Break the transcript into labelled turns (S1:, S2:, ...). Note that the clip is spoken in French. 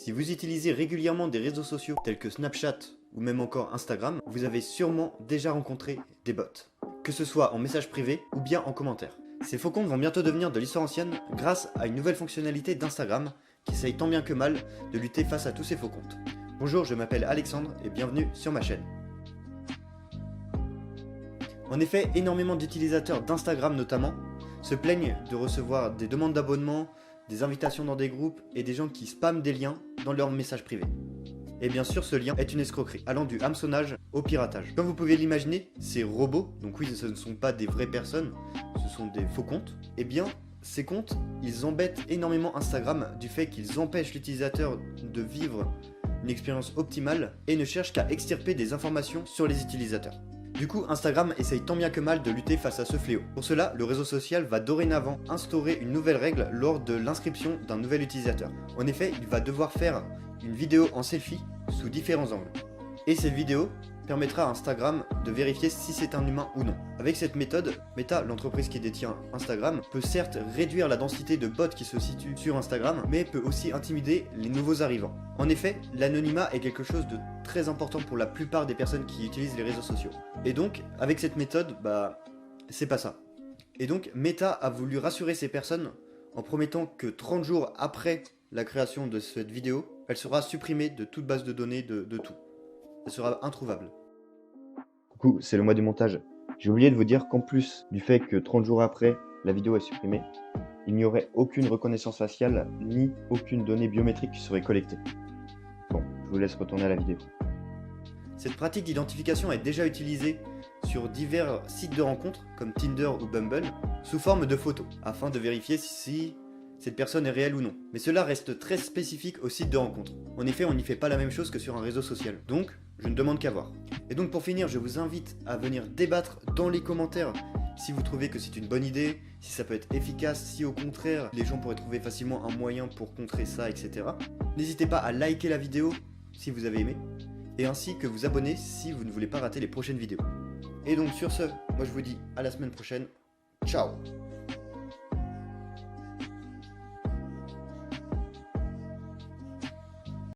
S1: Si vous utilisez régulièrement des réseaux sociaux tels que Snapchat ou même encore Instagram, vous avez sûrement déjà rencontré des bots, que ce soit en message privé ou bien en commentaire. Ces faux comptes vont bientôt devenir de l'histoire ancienne grâce à une nouvelle fonctionnalité d'Instagram qui essaye tant bien que mal de lutter face à tous ces faux comptes. Bonjour, je m'appelle Alexandre et bienvenue sur ma chaîne. En effet, énormément d'utilisateurs d'Instagram notamment se plaignent de recevoir des demandes d'abonnement, des invitations dans des groupes et des gens qui spamment des liens dans leurs messages privés. Et bien sûr, ce lien est une escroquerie, allant du hameçonnage au piratage. Comme vous pouvez l'imaginer, ces robots, donc oui, ce ne sont pas des vraies personnes, ce sont des faux comptes, et bien, ces comptes, ils embêtent énormément Instagram du fait qu'ils empêchent l'utilisateur de vivre une expérience optimale et ne cherchent qu'à extirper des informations sur les utilisateurs. Du coup, Instagram essaye tant bien que mal de lutter face à ce fléau. Pour cela, le réseau social va dorénavant instaurer une nouvelle règle lors de l'inscription d'un nouvel utilisateur. En effet, il va devoir faire une vidéo en selfie sous différents angles. Et cette vidéo permettra à Instagram de vérifier si c'est un humain ou non. Avec cette méthode, Meta, l'entreprise qui détient Instagram, peut certes réduire la densité de bots qui se situent sur Instagram, mais peut aussi intimider les nouveaux arrivants. En effet, l'anonymat est quelque chose de très important pour la plupart des personnes qui utilisent les réseaux sociaux. Et donc, avec cette méthode, c'est pas ça. Et donc, Meta a voulu rassurer ces personnes en promettant que 30 jours après la création de cette vidéo, elle sera supprimée de toute base de données de tout. Elle sera introuvable. Coucou, c'est le mois du montage. J'ai oublié de vous dire qu'en plus du fait que 30 jours après, la vidéo est supprimée, il n'y aurait aucune reconnaissance faciale ni aucune donnée biométrique qui serait collectée. Bon, je vous laisse retourner à la vidéo. Cette pratique d'identification est déjà utilisée sur divers sites de rencontres comme Tinder ou Bumble sous forme de photos afin de vérifier si cette personne est réelle ou non. Mais cela reste très spécifique au site de rencontre. En effet, on n'y fait pas la même chose que sur un réseau social. Donc, je ne demande qu'à voir. Et donc pour finir, je vous invite à venir débattre dans les commentaires si vous trouvez que c'est une bonne idée, si ça peut être efficace, si au contraire, les gens pourraient trouver facilement un moyen pour contrer ça, etc. N'hésitez pas à liker la vidéo si vous avez aimé, et ainsi que vous abonner si vous ne voulez pas rater les prochaines vidéos. Et donc sur ce, moi je vous dis à la semaine prochaine. Ciao!